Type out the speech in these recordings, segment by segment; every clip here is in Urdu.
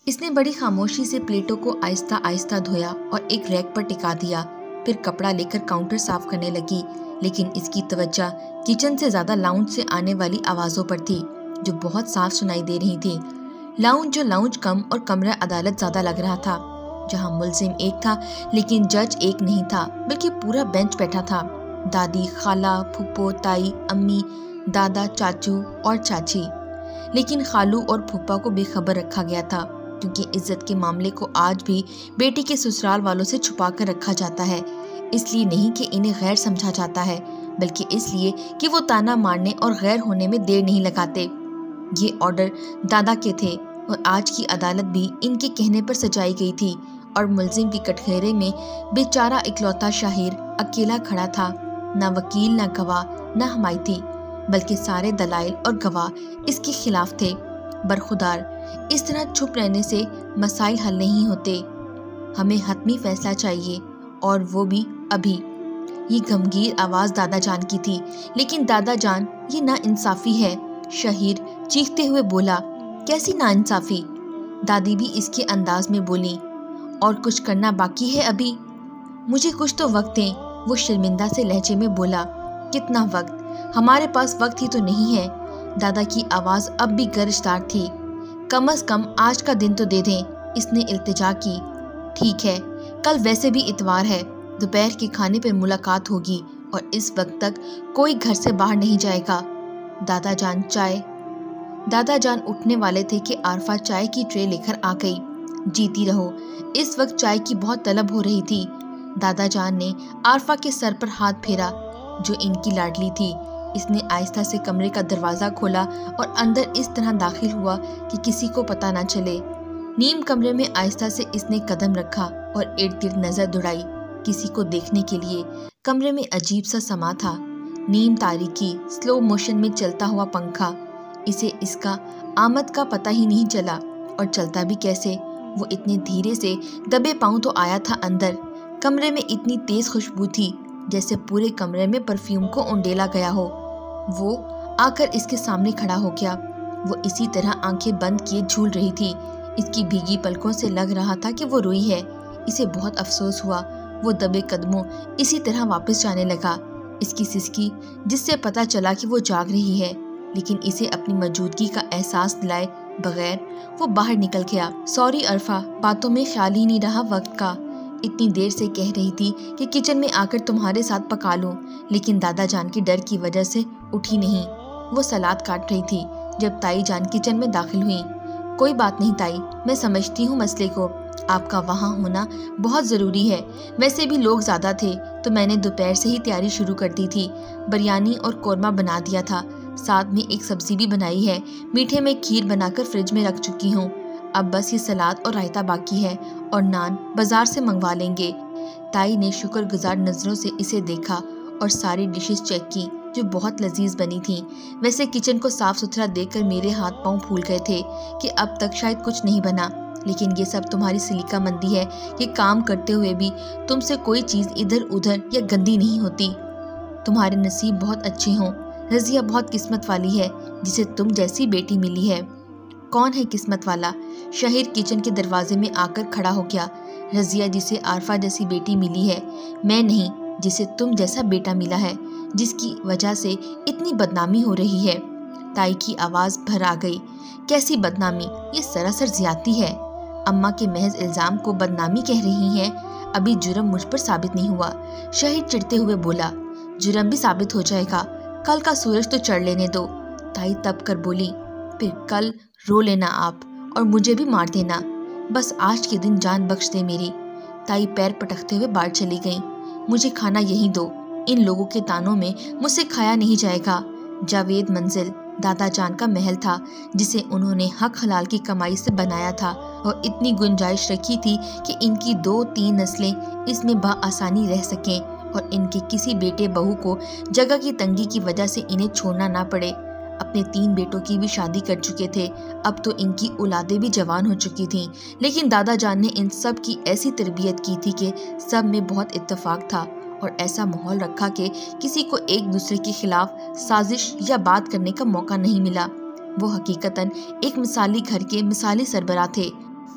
اس نے بڑی خاموشی سے پلیٹوں کو آہستہ آہستہ دھویا اور ایک ریک پر ٹکا دیا، پھر کپڑا لے کر کاؤنٹر صاف کرنے لگی، لیکن اس کی توجہ کچن سے زیادہ لاؤنج سے آنے والی آوازوں پر تھی جو بہت صاف سنائی دے رہی تھی۔ لاؤنج کم اور کمرہ عدالت زیادہ لگ رہا تھا، جہاں ملزم ایک تھا لیکن جج ایک نہیں تھا، بلکہ پورا بینچ بیٹھا تھا۔ دادی، خالہ، پھپھو، تائی، امی، دادا، چاچو اور چاچی، لیکن خالو اور پھپھا کو بے خبر رکھا گیا تھا، کیونکہ عزت کے معاملے کو آج بھی بیٹی کے سسرال والوں سے چھپا کر رکھا جاتا ہے، اس لیے نہیں کہ انہیں غیر سمجھا جاتا ہے، بلکہ اس لیے کہ وہ تانا مارنے اور غیر ہونے میں دیر نہیں لگاتے۔ یہ آرڈر دادا کے تھے اور آج کی عدالت بھی ان کے کہنے پر سجائی گئی تھی، اور ملزم کے کٹگھرے میں بیچارہ اکلوتا شاہر اکیلا کھڑا تھا، نہ وکیل، نہ گواہ، نہ حمایتی، بلکہ سارے دلائل اور گواہ اس کے خلاف تھے۔ برخودار، اس طرح چھپ رہنے سے مسائل حل نہیں ہوتے، ہمیں حتمی فیصلہ چاہیے، اور وہ بھی ابھی۔ یہ گمگیر آواز دادا جان کی تھی۔ لیکن دادا جان، یہ نا انصافی ہے، شہیر چیختے ہوئے بولا۔ کیسی نا انصافی؟ دادی بھی اس کے انداز میں بولی۔ اور کچھ کرنا باقی ہے ابھی؟ مجھے کچھ تو وقت دیں، وہ شرمندہ سے لہجے میں بولا۔ کتنا وقت؟ ہمارے پاس وقت ہی تو نہیں ہے۔ دادا کی آواز اب بھی گرجدار تھی۔ کم از کم آج کا دن تو دے دیں، اس نے التجا کی۔ ٹھیک ہے، کل ویسے بھی اتوار ہے، دوپہر کے کھانے پر ملاقات ہوگی، اور اس وقت تک کوئی گھر سے باہر نہیں جائے گا۔ دادا جان، چائے؟ دادا جان اٹھنے والے تھے کہ عارفہ چائے کی ٹرے لے کر آ گئی۔ جیتی رہو۔ اس وقت چائے کی بہت طلب ہو رہی تھی۔ دادا جان نے عارفہ کے سر پر ہاتھ پھیرا، جو ان کی لاڈلی تھی۔ اس نے آہستہ سے کمرے کا دروازہ کھولا اور اندر اس طرح داخل ہوا کہ کسی کو پتہ نہ چلے۔ نیم کمرے میں آہستہ سے اس نے قدم رکھا اور ارد گرد نظر دوڑائی، کسی کو دیکھنے کے لیے۔ کمرے میں عجیب سا سما تھا، نیم تاریکی، سلو موشن میں چلتا ہوا پنکھا۔ اسے اس کا آمد کا پتہ ہی نہیں چلا، اور چلتا بھی کیسے؟ وہ اتنے دھیرے سے دبے پاؤں تو آیا تھا اندر۔ کمرے میں اتنی تیز خوشبو تھی جیسے پورے کمرے میں پرفیوم کو انڈیلا گیا ہو۔ وہ آ کر اس کے سامنے کھڑا ہو گیا۔ وہ اسی طرح آنکھیں بند کیے جھول رہی تھی۔ اس کی بھیگی پلکوں سے لگ رہا تھا کہ وہ روئی ہے۔ اسے بہت افسوس ہوا۔ وہ دبے قدموں اسی طرح واپس جانے لگا۔ اس کی سسکی، جس سے پتہ چلا کہ وہ جاگ رہی ہے، لیکن اسے اپنی موجودگی کا احساس دلائے بغیر وہ باہر نکل گیا۔ سوری عرفہ، باتوں میں خیال ہی نہیں رہا وقت کا۔ اتنی دیر سے کہہ رہی تھی کہ کچن میں آ کر تمہارے ساتھ پکا لوں، لیکن دادا جان کے ڈر کی وجہ سے اٹھی نہیں۔ وہ سلاد کاٹ رہی تھی جب تائی جان کچن میں داخل ہوئی۔ کوئی بات نہیں تائی، میں سمجھتی ہوں مسئلے کو، آپ کا وہاں ہونا بہت ضروری ہے۔ ویسے بھی لوگ زیادہ تھے تو میں نے دوپہر سے ہی تیاری شروع کر دی تھی، بریانی اور قورمہ بنا دیا تھا، ساتھ میں ایک سبزی بھی بنائی ہے، میٹھے میں کھیر بنا کر فریج میں رکھ چکی ہوں، اب بس یہ سلاد اور رائتا باقی ہے، اور نان بازار سے منگوا لیں گے۔ تائی نے شکر گزار نظروں سے اسے دیکھا اور ساری ڈشز چیک کی جو بہت لذیذ بنی تھیں۔ ویسے کچن کو صاف ستھرا دیکھ کر میرے ہاتھ پاؤں پھول گئے تھے کہ اب تک شاید کچھ نہیں بنا، لیکن یہ سب تمہاری سلیقہ مندی ہے کہ کام کرتے ہوئے بھی تم سے کوئی چیز ادھر ادھر یا گندی نہیں ہوتی۔ تمہارے نصیب بہت اچھے ہوں، رضیہ بہت قسمت والی ہے جسے تم جیسی بیٹی ملی ہے۔ کون ہے قسمت والا؟ شہیر کچن کے دروازے میں آ کر کھڑا ہو گیا۔ رضیہ جسے عارفہ جیسی بیٹی ملی ہے، میں نہیں، جسے تم جیسا بیٹا ملا ہے، جس کی وجہ سے اتنی بدنامی ہو رہی ہے۔ تائی کی آواز بھر آ گئی۔ کیسی بدنامی؟ یہ سراسر زیادتی ہے۔ اماں کے محض الزام کو بدنامی کہہ رہی ہیں، ابھی جرم مجھ پر ثابت نہیں ہوا۔ شہید چڑھتے ہوئے بولا۔ جرم بھی ثابت ہو جائے گا، کل کا سورج تو چڑھ لینے دو۔ تائی تپ کر بولی۔ پھر کل رو لینا آپ، اور مجھے بھی مار دینا، بس آج کے دن جان بخش دے میری۔ تائی پیر پٹکتے ہوئے باہر چلی گئیں۔ مجھے کھانا یہیں دو، ان لوگوں کے تانوں میں مجھ سے کھایا نہیں جائے گا۔ جاوید منزل دادا جان کا محل تھا، جسے انہوں نے حق حلال کی کمائی سے بنایا تھا، اور اتنی گنجائش رکھی تھی کہ ان کی 2-3 نسلیں اس میں بآسانی رہ سکیں، اور ان کے کسی بیٹے بہو کو جگہ کی تنگی کی وجہ سے انہیں چھوڑنا نہ پڑے۔ اپنے 3 بیٹوں کی بھی شادی کر چکے تھے، اب تو ان کی اولادیں بھی جوان ہو چکی تھیں، لیکن دادا جان نے ان سب کی ایسی تربیت کی تھی کہ سب میں بہت اتفاق تھا، اور ایسا ماحول رکھا کہ کسی کو ایک دوسرے کے خلاف سازش یا بات کرنے کا موقع نہیں ملا۔ وہ حقیقتاً ایک مثالی گھر کے مثالی سربراہ تھے۔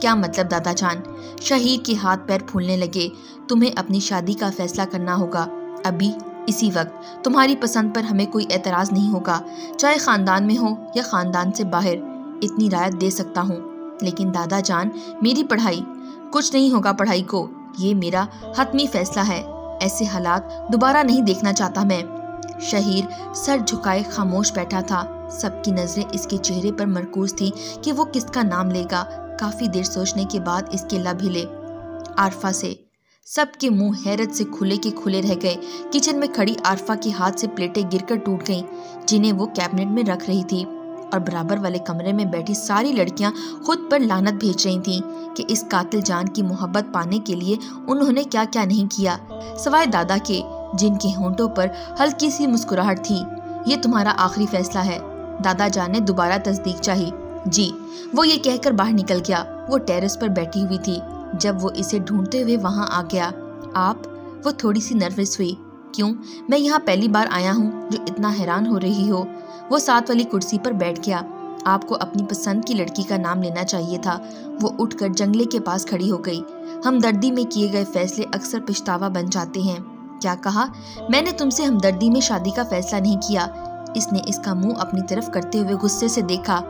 کیا مطلب دادا جان؟ شہیر کے ہاتھ پیر پھولنے لگے۔ تمہیں اپنی شادی کا فیصلہ کرنا ہوگا ابھی، اسی وقت۔ تمہاری پسند پر ہمیں کوئی اعتراض نہیں ہوگا، چاہے خاندان میں ہو یا خاندان سے باہر۔ اتنی رعایت دے سکتا ہوں، لیکن دادا جان میری پڑھائی؟ کچھ نہیں ہوگا پڑھائی کو، یہ میرا حتمی فیصلہ ہے۔ ایسے حالات دوبارہ نہیں دیکھنا چاہتا میں۔ شہیر سر جھکائے خاموش بیٹھا تھا۔ سب کی نظریں اس کے چہرے پر مرکوز تھی کہ وہ کس کا نام لے گا۔ کافی دیر سوچنے کے بعد اس کے لب ہلے، عارفہ سے۔ سب کے منہ حیرت سے کھلے کے کھلے رہ گئے۔ کچن میں کھڑی عارفہ کے ہاتھ سے پلیٹیں گر کر ٹوٹ گئیں جنہیں وہ کیبنٹ میں رکھ رہی تھی، اور برابر والے کمرے میں بیٹھی ساری لڑکیاں خود پر لعنت بھیج رہی تھیں کہ اس قاتل جان کی محبت پانے کے لیے انہوں نے کیا کیا نہیں کیا، سوائے دادا کے جن کے ہونٹوں پر ہلکی سی مسکراہٹ تھی۔ یہ تمہارا آخری فیصلہ ہے؟ دادا جان نے دوبارہ تصدیق چاہی۔ جی، وہ یہ کہہ کر باہر نکل گیا۔ وہ ٹیرس پر بیٹھی ہوئی تھی جب وہ اسے ڈھونڈتے ہوئے وہاں آ گیا۔ آپ؟ وہ تھوڑی سی نروس ہوئی۔ کیوں؟ میں یہاں پہلی بار آیا ہوں جو اتنا حیران ہو رہی ہو؟ وہ ساتھ والی کرسی پر بیٹھ گیا۔ آپ کو اپنی پسند کی لڑکی کا نام لینا چاہیے تھا۔ وہ اٹھ کر جنگلے کے پاس کھڑی ہو گئی۔ ہمدردی میں کیے گئے فیصلے اکثر پچھتاوا بن جاتے ہیں۔ کیا کہا؟ میں نے تم سے ہمدردی میں شادی کا فیصلہ نہیں کیا۔ اس نے اس کا منہ اپنی طرف کرتے ہوئے غصے سے دیکھا۔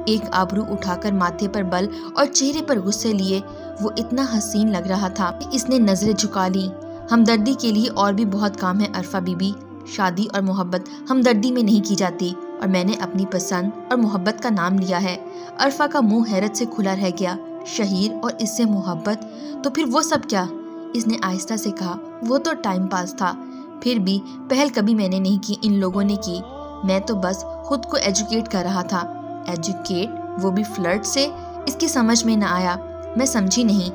ایک آبرو اٹھا کر ماتھے پر بل اور چہرے پر غصے لیے وہ اتنا حسین لگ رہا تھا کہ اس نے نظریں جھکا لی۔ ہمدردی کے لیے اور بھی بہت کام ہے عارفہ بی بی۔ شادی اور محبت ہمدردی میں نہیں کی جاتی، اور میں نے اپنی پسند اور محبت کا نام لیا ہے۔ عارفہ کا منہ حیرت سے کھلا رہ گیا۔ شہیر اور اس سے محبت؟ تو پھر وہ سب کیا؟ اس نے آہستہ سے کہا۔ وہ تو ٹائم پاس تھا، پھر بھی پہل کبھی میں نے نہیں کی، ان لوگوں نے کی۔ میں تو بس خود کو ایجوکیٹ کر رہا تھا۔ ایجوکیٹ؟ وہ بھی فلرٹ سے؟ اس کی سمجھ میں نہ آیا۔ میں سمجھی نہیں،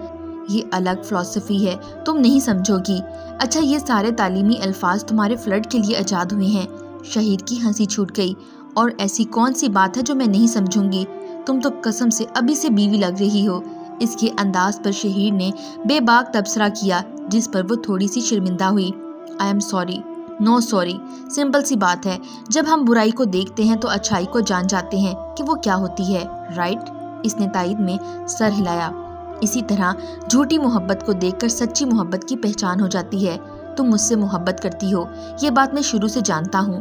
یہ الگ فلسفی ہے، تم نہیں سمجھو گی۔ اچھا، یہ سارے تعلیمی الفاظ تمہارے فلرٹ کے لیے ایجاد ہوئے ہیں؟ شہیر کی ہنسی چھوٹ گئی۔ اور ایسی کون سی بات ہے جو میں نہیں سمجھوں گی؟ تم تو قسم سے ابھی سے بیوی لگ رہی ہو۔ اس کے انداز پر شہیر نے بے باک تبصرہ کیا، جس پر وہ تھوڑی سی شرمندہ ہوئی۔ I am sorry. No sorry, simple سی بات ہے۔ جب ہم برائی کو دیکھتے ہیں تو اچھائی کو جان جاتے ہیں کہ وہ کیا ہوتی ہے، رائٹ؟ اس نے تائید میں سر ہلایا۔ اسی طرح جھوٹی محبت کو دیکھ کر سچی محبت کی پہچان ہو جاتی ہے۔ تم مجھ سے محبت کرتی ہو، یہ بات میں شروع سے جانتا ہوں۔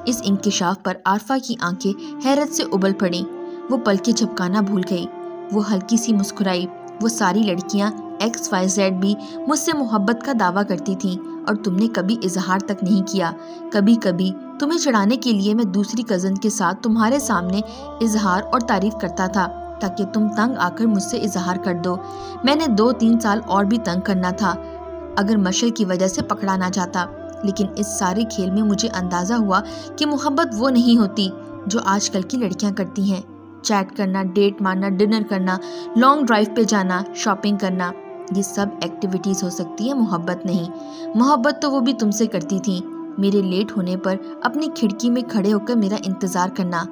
اس انکشاف پر عارفہ کی آنکھیں حیرت سے ابل پڑیں۔ وہ پلکیں جھپکانا بھول گئی۔ وہ ہلکی سی مسکرائی۔ وہ ساری لڑکیاں XYZ بھی مجھ سے محبت کا دعویٰ کرتی تھیں، اور تم نے کبھی اظہار تک نہیں کیا۔ کبھی کبھی تمہیں چڑھانے کے لیے میں دوسری کزن کے ساتھ تمہارے سامنے اظہار اور تعریف کرتا تھا تاکہ تم تنگ آ کر مجھ سے اظہار کر دو۔ میں نے 2-3 سال اور بھی تنگ کرنا تھا اگر مشل کی وجہ سے پکڑا نہ جاتا، لیکن اس سارے کھیل میں مجھے اندازہ ہوا کہ محبت وہ نہیں ہوتی جو آج کل کی لڑکیاں کرتی ہیں۔ چیٹ کرنا، ڈیٹ مارنا، ڈنر کرنا، لانگ ڈرائیو پہ جانا، شاپنگ کرنا، یہ سب ایکٹیویٹیز ہو سکتی ہیں، محبت نہیں۔ محبت تو وہ بھی تم سے کرتی تھیں۔ میرے لیٹ ہونے پر اپنی کھڑکی میں کھڑے ہو کر میرا انتظار کرنا،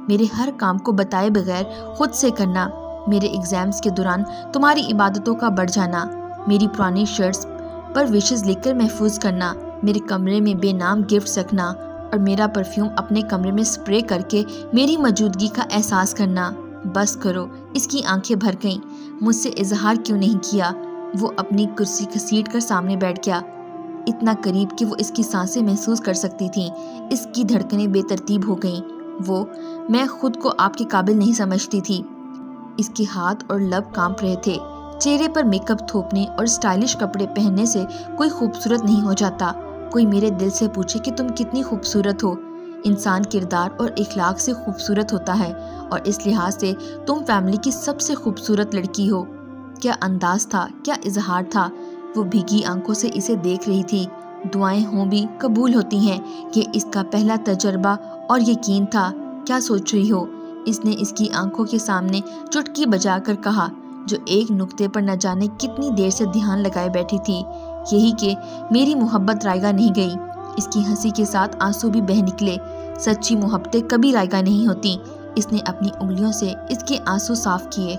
میرے ہر کام کو بتائے بغیر خود سے کرنا، میرے ایگزامز کے دوران تمہاری عبادتوں کا بڑھ جانا، میری پرانی شرٹس پر وشز لکھ کر محفوظ کرنا، میرے کمرے میں بے نام گفٹس رکھنا، اور میرا پرفیوم اپنے کمرے میں سپرے کر کے میری موجودگی کا احساس کرنا۔ بس کرو۔ اس کی آنکھیں بھر گئیں۔ مجھ سے اظہار کیوں نہیں کیا؟ وہ اپنی کرسی گھسیٹ کر سامنے بیٹھ گیا، اتنا قریب کہ وہ اس کی سانسیں محسوس کر سکتی تھیں۔ اس کی دھڑکنیں بے ترتیب ہو گئیں۔ میں خود کو آپ کے قابل نہیں سمجھتی تھی۔ اس کے ہاتھ اور لب کانپ رہے تھے۔ چہرے پر میک اپ تھوپنے اور اسٹائلش کپڑے پہننے سے کوئی خوبصورت نہیں ہو جاتا۔ کوئی میرے دل سے پوچھے کہ تم کتنی خوبصورت ہو، انسان کردار اور اخلاق سے خوبصورت ہوتا ہے، اور اس لحاظ سے تم فیملی کی سب سے خوبصورت لڑکی ہو۔ کیا انداز تھا، کیا اظہار تھا۔ وہ بھیگی آنکھوں سے اسے دیکھ رہی تھی۔ دعائیں ہوں بھی قبول ہوتی ہیں، یہ اس کا پہلا تجربہ اور یقین تھا۔ کیا سوچ رہی ہو؟ اس نے اس کی آنکھوں کے سامنے چٹکی بجا کر کہا، جو ایک نقطے پر نہ جانے کتنی دیر سے دھیان لگائے بیٹھی تھی، یہی کہ میری محبت رائگاں نہیں گئی۔ اس کی ہنسی کے ساتھ آنسو بھی بہہ نکلے۔ سچی محبتیں کبھی رائگاں نہیں ہوتی۔ اس نے اپنی انگلیوں سے اس کے آنسو صاف کیے۔